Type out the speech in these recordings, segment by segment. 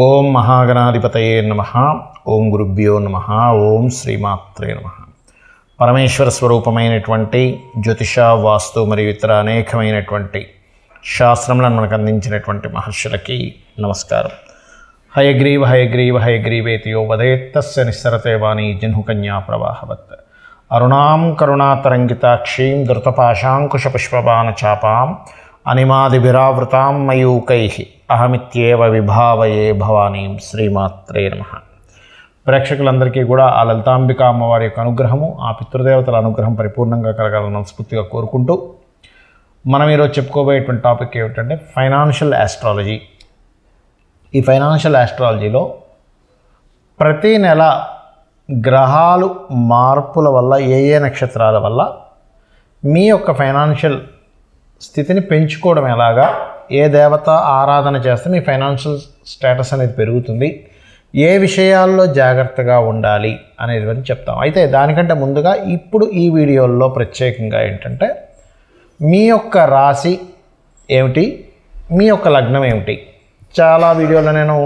ఓం మహాగణాధిపతయే నమః. ఓం గురుభ్యో నమః. ఓం శ్రీమాత్రే నమః. పరమేశ్వర స్వరూపమైనటువంటి జ్యోతిష, వాస్తు మరియు ఇతర అనేకమైనటువంటి శాస్త్రములను మనకు అందించినటువంటి మహర్షులకి నమస్కారం. హయగ్రీవ హయగ్రీవ హయగ్రీవేతియో వదేత్తస్య నిస్సరతే వాణి జహ్నుకన్యా ప్రవాహవత్. అరుణాం కరుణాతరంగితాక్షీం ధృతపాశాంకుశపుష్పబాణ చాపాం అనిమాదిభిరావృతాం మయూకైః అహమిత్యేవ విభావయే భవానీం. శ్రీమాత్రే నమః. ప్రేక్షకులందరికీ కూడా ఆ లలితాంబిక అమ్మవారి యొక్క అనుగ్రహము, ఆ పితృదేవతల అనుగ్రహం పరిపూర్ణంగా కలగాలని మనస్ఫూర్తిగా కోరుకుంటూ మనం ఈరోజు చెప్పుకోబోయేటువంటి టాపిక్ ఏమిటంటే ఫైనాన్షియల్ ఆస్ట్రాలజీ. ఈ ఫైనాన్షియల్ ఆస్ట్రాలజీలో ప్రతి నెల గ్రహాలు మార్పుల వల్ల ఏ నక్షత్రాల వల్ల మీ యొక్క ఫైనాన్షియల్ స్థితిని పెంచుకోవడం ఎలాగా, ఏ దేవత ఆరాధన చేస్తే మీ ఫైనాన్షియల్ స్టేటస్ అనేది పెరుగుతుంది, ఏ విషయాల్లో జాగ్రత్తగా ఉండాలి అనేది చెప్తాం. అయితే దానికంటే ముందుగా ఇప్పుడు ఈ వీడియోల్లో ప్రత్యేకంగా ఏంటంటే మీ యొక్క రాశి ఏమిటి, మీ యొక్క లగ్నం ఏమిటి. చాలా వీడియోలో నేను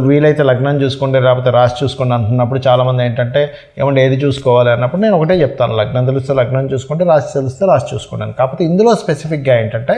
వీలైతే లగ్నం చూసుకోండి లేకపోతే రాశి చూసుకోండి అంటున్నప్పుడు చాలామంది ఏంటంటే ఏమంటే ఏది చూసుకోవాలి అన్నప్పుడు నేను ఒకటే చెప్తాను, లగ్నం తెలిస్తే లగ్నం చూసుకోండి, రాశి తెలిస్తే రాశి చూసుకోండి. కాకపోతే ఇందులో స్పెసిఫిక్గా ఏంటంటే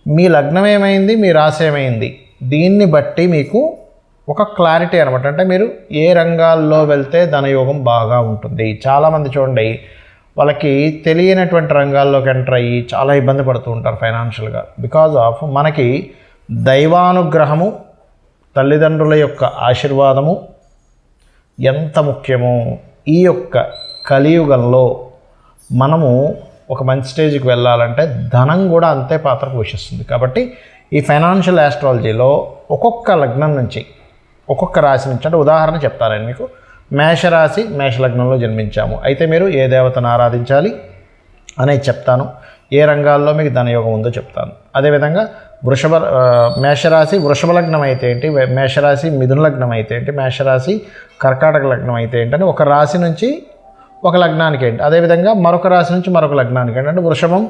మీ లగ్నం ఏమైంది, మీ రాశి ఏమైంది, దీన్ని బట్టి మీకు ఒక క్లారిటీ అనమాట. అంటే మీరు ఏ రంగాల్లో వెళ్తే ధనయోగం బాగా ఉంటుంది. చాలామంది చూడండి వాళ్ళకి తెలియనటువంటి రంగాల్లోకి ఎంటర్ అయ్యి చాలా ఇబ్బంది పడుతూ ఉంటారు ఫైనాన్షియల్గా. బికాజ్ ఆఫ్ మనకి దైవానుగ్రహము, తల్లిదండ్రుల యొక్క ఆశీర్వాదము ఎంత ముఖ్యమో ఈ యొక్క కలియుగంలో మనము ఒక మంచి స్టేజ్కి వెళ్ళాలంటే ధనం కూడా అంతే పాత్ర పోషిస్తుంది. కాబట్టి ఈ ఫైనాన్షియల్ ఆస్ట్రాలజీలో ఒక్కొక్క లగ్నం నుంచి, ఒక్కొక్క రాశి నుంచి, అంటే ఉదాహరణ చెప్తాను మీకు. మేషరాశి, మేషలగ్నంలో జన్మించాము అయితే మీరు ఏ దేవతను ఆరాధించాలి అనేది చెప్తాను, ఏ రంగాల్లో మీకు ధనయోగం ఉందో చెప్తాను. అదేవిధంగా మేషరాశి వృషభ లగ్నం అయితే ఏంటి, మేషరాశి మిథున లగ్నం అయితే ఏంటి, మేషరాశి కర్కాటక లగ్నం అయితే ఏంటని ఒక రాశి నుంచి ఒక లగ్నానికి ఏంటి, అదేవిధంగా మరొక రాశి నుంచి మరొక లగ్నానికి ఏంటంటే వృషభం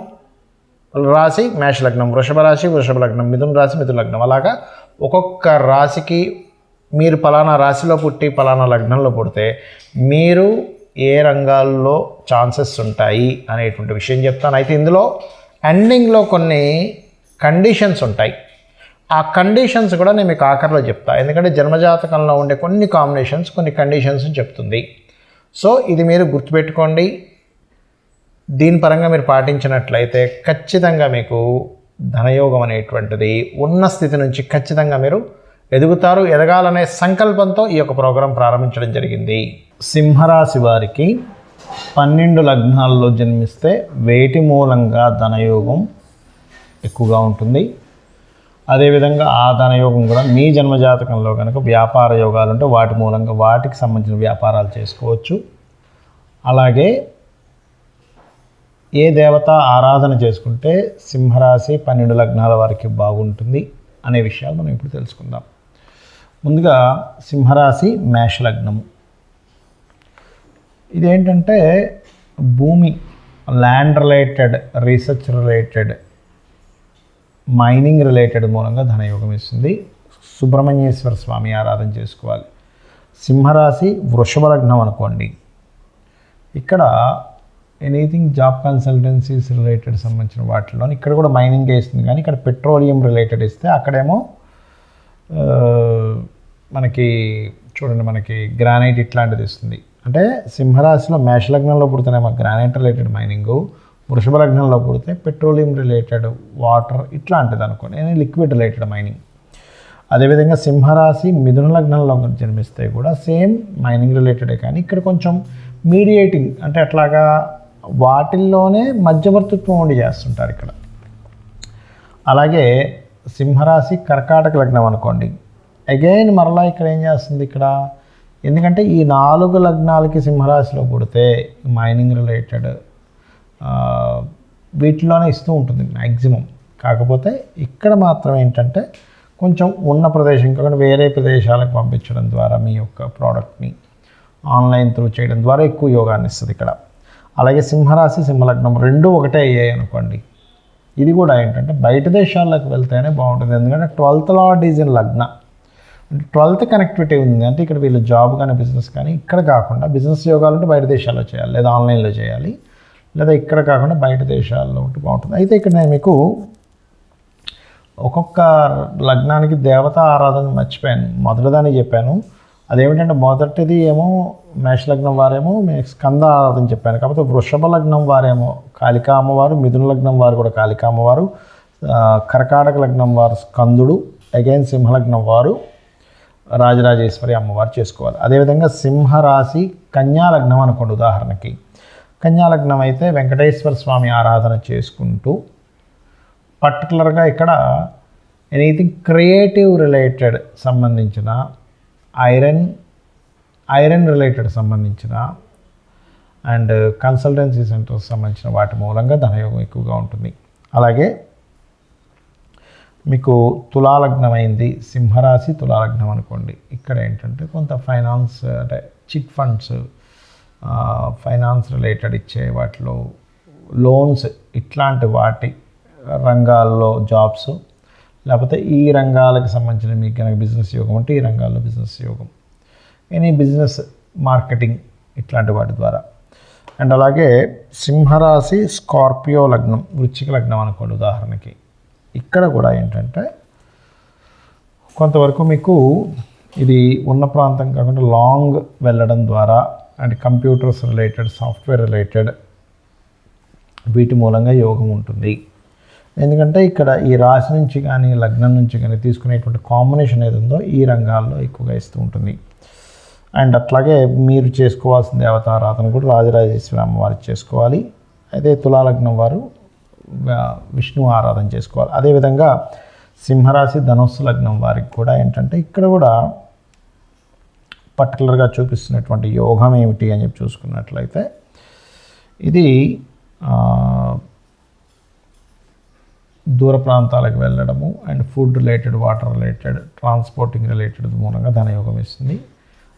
రాశి మేష లగ్నం, వృషభ రాశి వృషభ లగ్నం, మిథున రాశి మిథున లగ్నం. అలాగా ఒక్కొక్క రాశికి మీరు పలానా రాశిలో పుట్టి పలానా లగ్నంలో పుడితే మీరు ఏ రంగాల్లో ఛాన్సెస్ ఉంటాయి అనేటువంటి విషయం చెప్తాను. అయితే ఇందులో ఎండింగ్లో కొన్ని కండిషన్స్ ఉంటాయి. ఆ కండిషన్స్ కూడా నేను మీకు ఆఖరిలో చెప్తాను, ఎందుకంటే జన్మజాతకంలో ఉండే కొన్ని కాంబినేషన్స్ కొన్ని కండిషన్స్ చెప్తుంది. సో ఇది మీరు గుర్తుపెట్టుకోండి. దీని పరంగా మీరు పాటించినట్లయితే ఖచ్చితంగా మీకు ధనయోగం అనేటువంటిది ఉన్న స్థితి నుంచి ఖచ్చితంగా మీరు ఎదుగుతారు. ఎదగాలనే సంకల్పంతో ఈ యొక్క ప్రోగ్రాం ప్రారంభించడం జరిగింది. సింహరాశి వారికి 12 లగ్నాల్లో జన్మిస్తే వేటి మూలంగా ధనయోగం ఎక్కువగా ఉంటుంది. అదేవిధంగా ఆ ధనయోగం కూడా మీ జన్మజాతకంలో కనుక వ్యాపార యోగాలు ఉంటే వాటి మూలంగా వాటికి సంబంధించిన వ్యాపారాలు చేసుకోవచ్చు. అలాగే ఏ దేవత ఆరాధన చేసుకుంటే సింహరాశి 12 లగ్నాల వారికి బాగుంటుంది అనే విషయాలు మనం ఇప్పుడు తెలుసుకుందాం. ముందుగా సింహరాశి మేష లగ్నము. ఇదేంటంటే భూమి, land related, research related, mining related మూలంగా ధనయోగం ఇస్తుంది. సుబ్రహ్మణ్యేశ్వర స్వామి ఆరాధన చేసుకోవాలి. సింహరాశి వృషభ లగ్నం అనుకోండి, ఇక్కడ ఎనీథింగ్ జాబ్ కన్సల్టెన్సీస్ రిలేటెడ్ సంబంధించిన వాటిలో ఇక్కడ కూడా మైనింగ్ ఇస్తుంది, కానీ ఇక్కడ పెట్రోలియం రిలేటెడ్ ఇస్తే అక్కడేమో మనకి చూడండి మనకి గ్రానైట్ ఇట్లాంటిది ఇస్తుంది. అంటే సింహరాశిలో మేషలగ్నంలో పుడితేనేమో గ్రానైట్ రిలేటెడ్ మైనింగు, వృషభ లగ్నంలో పుడితే పెట్రోలియం రిలేటెడ్ వాటర్ ఇట్లాంటిది అనుకోండి, లిక్విడ్ రిలేటెడ్ మైనింగ్. అదేవిధంగా సింహరాశి మిథున లగ్నంలో జన్మిస్తే కూడా సేమ్ మైనింగ్ రిలేటెడే, కానీ ఇక్కడ కొంచెం మీడియేటింగ్ అంటే అట్లాగా వాటిల్లోనే మధ్యవర్తిత్వం ఉండి చేస్తుంటారు ఇక్కడ. అలాగే సింహరాశి కర్కాటక లగ్నం అనుకోండి, అగైన్ మరలా ఇక్కడ ఏం చేస్తుంది ఇక్కడ, ఎందుకంటే ఈ 4 లగ్నాలకి సింహరాశిలో పుడితే మైనింగ్ రిలేటెడ్ వీటిలోనే ఇస్తూ ఉంటుంది మ్యాక్సిమం. కాకపోతే ఇక్కడ మాత్రం ఏంటంటే కొంచెం ఉన్న ప్రదేశం కాకుండా వేరే ప్రదేశాలకు పంపించడం ద్వారా మీ యొక్క ప్రోడక్ట్ని ఆన్లైన్ త్రూ చేయడం ద్వారా ఎక్కువ యోగాన్ని ఇస్తుంది ఇక్కడ. అలాగే సింహరాశి సింహలగ్నం 2 ఒకటే అయ్యాయి అనుకోండి, ఇది కూడా ఏంటంటే బయట దేశాలకు వెళ్తేనే బాగుంటుంది. ఎందుకంటే 12th లార్డ్ ఈజ్ ఇన్ లగ్న, 12th కనెక్టివిటీ ఉంది అంటే ఇక్కడ వీళ్ళు జాబ్ కానీ బిజినెస్ కానీ ఇక్కడ కాకుండా బిజినెస్ యోగాలు అంటే బయట దేశాల్లో చేయాలి, లేదా ఆన్లైన్లో చేయాలి, లేదా ఇక్కడ కాకుండా బయట దేశాల్లో ఒకటి బాగుంటుంది. అయితే ఇక్కడ నేను మీకు ఒక్కొక్క లగ్నానికి దేవతా ఆరాధన మర్చిపోయాను, మొదటిదాన్ని చెప్పాను. అదేమిటంటే మొదటిది ఏమో మేషలగ్నం వారేమో స్కంద ఆరాధన చెప్పాను. కాకపోతే వృషభ లగ్నం వారేమో కాళికా అమ్మవారు, మిథున లగ్నం వారు కూడా కాళికా అమ్మవారు, కర్కాటక లగ్నం వారు స్కందుడు, అగైన్ సింహలగ్నం వారు రాజరాజేశ్వరి అమ్మవారు చేసుకోవాలి. అదేవిధంగా సింహరాశి కన్యాలగ్నం అనుకోండి, ఉదాహరణకి కన్యాలగ్నం అయితే వెంకటేశ్వర స్వామి ఆరాధన చేసుకుంటూ పర్టికులర్గా ఇక్కడ ఎనీథింగ్ క్రియేటివ్ రిలేటెడ్ సంబంధించిన ఐరన్ రిలేటెడ్ సంబంధించిన అండ్ కన్సల్టెన్సీ సెంటర్స్ సంబంధించిన వాటి మూలంగా ధనయోగం ఎక్కువగా ఉంటుంది. అలాగే మీకు తులాలగ్నం అయింది, సింహరాశి తులాలగ్నం అనుకోండి. ఇక్కడ ఏంటంటే కొంత ఫైనాన్స్ అంటే చిట్ ఫండ్స్, ఫైనాన్స్ రిలేటెడ్ ఇచ్చే వాటిలో లోన్స్, ఇట్లాంటి వాటి రంగాల్లో జాబ్స్, లేకపోతే ఈ రంగాలకు సంబంధించిన మీకు కనుక బిజినెస్ యోగం అంటే ఈ రంగాల్లో బిజినెస్ యోగం, ఎనీ బిజినెస్ మార్కెటింగ్ ఇట్లాంటి వాటి ద్వారా. అండ్ అలాగే సింహరాశి స్కార్పియో లగ్నం, వృశ్చిక లగ్నం అనుకోండి ఉదాహరణకి. ఇక్కడ కూడా ఏంటంటే కొంతవరకు మీకు ఇది ఉన్న ప్రాంతం కాకుండా లాంగ్ వెళ్ళడం ద్వారా and computers related, software related వీటి మూలంగా యోగం ఉంటుంది. ఎందుకంటే ఇక్కడ ఈ రాశి నుంచి కానీ లగ్నం నుంచి కానీ తీసుకునేటువంటి కాంబినేషన్ ఏది ఉందో ఈ రంగాల్లో ఎక్కువగా ఇస్తూ ఉంటుంది. అండ్ అట్లాగే మీరు చేసుకోవాల్సిన దేవతారాధన కూడా రాజరాజేశ్వరి అమ్మవారికి చేసుకోవాలి. అయితే తులాలగ్నం వారు విష్ణు ఆరాధన చేసుకోవాలి. అదేవిధంగా సింహరాశి ధనుస్సు లగ్నం వారికి కూడా ఏంటంటే ఇక్కడ కూడా పర్టికులర్గా చూపిస్తున్నటువంటి యోగం ఏమిటి అని చెప్పి చూసుకున్నట్లయితే ఇది దూర ప్రాంతాలకు వెళ్ళడము and food related, water related, transporting related మూలంగా ధనయోగం ఇస్తుంది.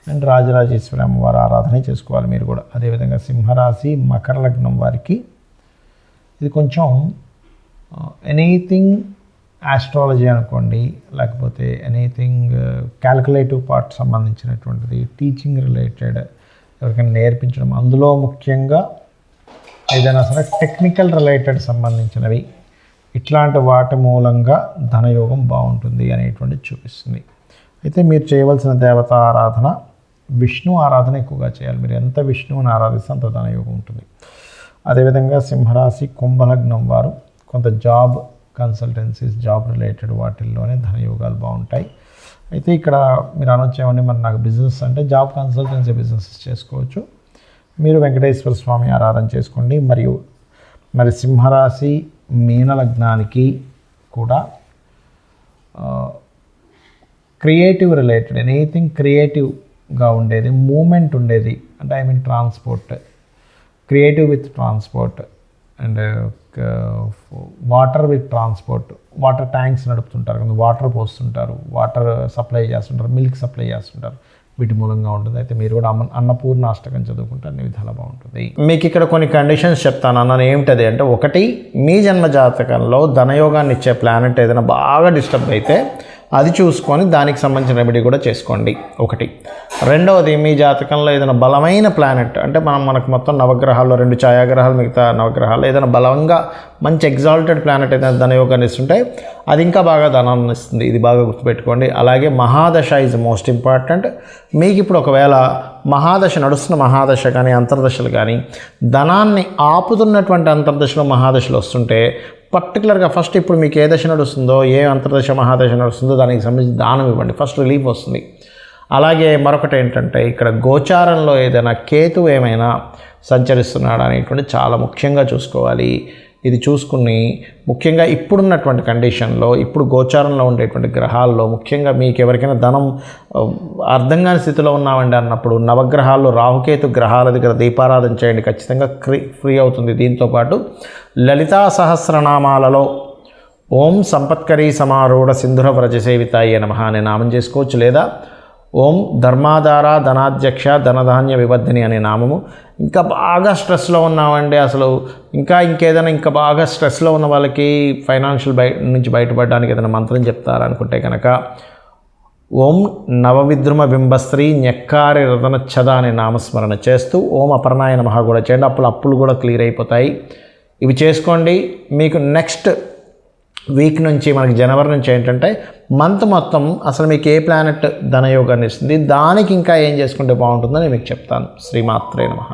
అండ్ రాజరాజేశ్వరి అమ్మవారి ఆరాధన చేసుకోవాలి మీరు కూడా. అదేవిధంగా సింహరాశి మకర లగ్నం వారికి ఇది కొంచెం ఎనీథింగ్ ఆస్ట్రాలజీ అనుకోండి, లేకపోతే ఎనీథింగ్ క్యాల్కులేటివ్ పార్ట్ సంబంధించినటువంటిది, టీచింగ్ రిలేటెడ్ ఎవరికైనా నేర్పించడం, అందులో ముఖ్యంగా ఏదైనా సరే టెక్నికల్ రిలేటెడ్ సంబంధించినవి, ఇట్లాంటి వాటి మూలంగా ధనయోగం బాగుంటుంది అనేటువంటిది చూపిస్తుంది. అయితే మీరు చేయవలసిన దేవత ఆరాధన విష్ణు ఆరాధన ఎక్కువగా చేయాలి. మీరు ఎంత విష్ణువుని ఆరాధిస్తే అంత ధనయోగం ఉంటుంది. అదేవిధంగా సింహరాశి కుంభలగ్నం వారు కొంత జాబ్ కన్సల్టెన్సీస్, జాబ్ రిలేటెడ్ వాటిల్లోనే ధనయోగాలు బాగుంటాయి. అయితే ఇక్కడ మీరు అనొచ్చేమండి మరి నాకు బిజినెస్ అంటే జాబ్ కన్సల్టెన్సీ బిజినెస్ చేసుకోవచ్చు. మీరు వెంకటేశ్వర స్వామి ఆరాధన చేసుకోండి. మరి సింహరాశి మీనలగ్నానికి కూడా క్రియేటివ్ రిలేటెడ్, ఎనీథింగ్ క్రియేటివ్గా ఉండేది, మూమెంట్ ఉండేది అంటే I mean transport, creative with transport and water with transport. Water tanks నడుపుతుంటారు కదా, వాటర్ పోస్తుంటారు, వాటర్ సప్లై చేస్తుంటారు, మిల్క్ సప్లై చేస్తుంటారు, వీటి మూలంగా ఉంటుంది. అయితే మీరు కూడా అన్నపూర్ణ అష్టకం చదువుకుంటే అన్ని విధాలా బాగుంటుంది. మీకు ఇక్కడ కొన్ని కండిషన్స్ చెప్తాను అన్న. ఏమిటది అంటే, ఒకటి, మీ జన్మ జాతకంలో ధనయోగాన్ని ఇచ్చే ప్లానెట్ ఏదైనా బాగా డిస్టర్బ్ అయితే అది చూసుకొని దానికి సంబంధించిన రెమెడీ కూడా చేసుకోండి ఒకటి. రెండవది, మీ జాతకంలో ఏదైనా బలమైన ప్లానెట్ అంటే మనకు మొత్తం నవగ్రహాల్లో 2 ఛాయాగ్రహాలు, మిగతా నవగ్రహాలు ఏదైనా బలంగా మంచి ఎగ్జాల్టెడ్ ప్లానెట్ ఏదైనా ధనయోగాన్ని ఇస్తుంటే అది ఇంకా బాగా ధనాన్ని ఇస్తుంది. ఇది బాగా గుర్తుపెట్టుకోండి. అలాగే మహాదశ ఈజ్ మోస్ట్ ఇంపార్టెంట్. మీకు ఇప్పుడు ఒకవేళ నడుస్తున్న మహాదశ కానీ అంతర్దశలు కానీ ధనాన్ని ఆపుతున్నటువంటి అంతర్దశలో మహాదశలు వస్తుంటే పర్టికులర్గా ఫస్ట్ ఇప్పుడు మీకు ఏ దశ నడుస్తుందో, ఏ అంతర్దశ మహాదశ నడుస్తుందో దానికి సంబంధించి దానం ఇవ్వండి, ఫస్ట్ రిలీఫ్ వస్తుంది. అలాగే మరొకటి ఏంటంటే, ఇక్కడ గోచారంలో ఏదైనా కేతువు ఏమైనా సంచరిస్తున్నాడా అనేటువంటి చాలా ముఖ్యంగా చూసుకోవాలి. ఇది చూసుకుని ముఖ్యంగా ఇప్పుడున్నటువంటి కండిషన్లో, ఇప్పుడు గోచారంలో ఉండేటువంటి గ్రహాల్లో ముఖ్యంగా మీకు ఎవరికైనా ధనం అర్థం కాని స్థితిలో ఉన్నామండి అన్నప్పుడు నవగ్రహాల్లో రాహుకేతు గ్రహాల దగ్గర దీపారాధన చేయండి, ఖచ్చితంగా ఫ్రీ అవుతుంది. దీంతోపాటు లలితా సహస్రనామాలలో ఓం సంపత్కరీ సమారూఢ సింధుర వ్రజ సేవితాయ నమః అనే నామం చేసుకోవచ్చు, లేదా ఓం ధర్మాధార ధనాధ్యక్ష ధనధాన్య వివర్ధిని అనే నామము. ఇంకా బాగా స్ట్రెస్లో ఉన్నామండి, అసలు ఇంకేదైనా ఇంకా బాగా స్ట్రెస్లో ఉన్న వాళ్ళకి ఫైనాన్షియల్ నుంచి బయటపడడానికి ఏదైనా మంత్రం చెప్తారనుకుంటే కనుక ఓం నవవిద్రుమ బింబశ్రీ న్యక్కారి రతనచ్చద అనే నామస్మరణ చేస్తూ ఓం అపర్ణాయ నమః కూడా చేయండి. అప్పులు కూడా క్లియర్ అయిపోతాయి. ఇవి చేసుకోండి. మీకు నెక్స్ట్ వీక్ నుంచి మనకి జనవరి నుంచి ఏంటంటే మంత్ మొత్తం అసలు మీకు ఏ ప్లానెట్ ధనయోగాన్ని ఇస్తుంది, దానికి ఇంకా ఏం చేసుకుంటే బాగుంటుందని మీకు చెప్తాను. శ్రీమాత్రే నమః.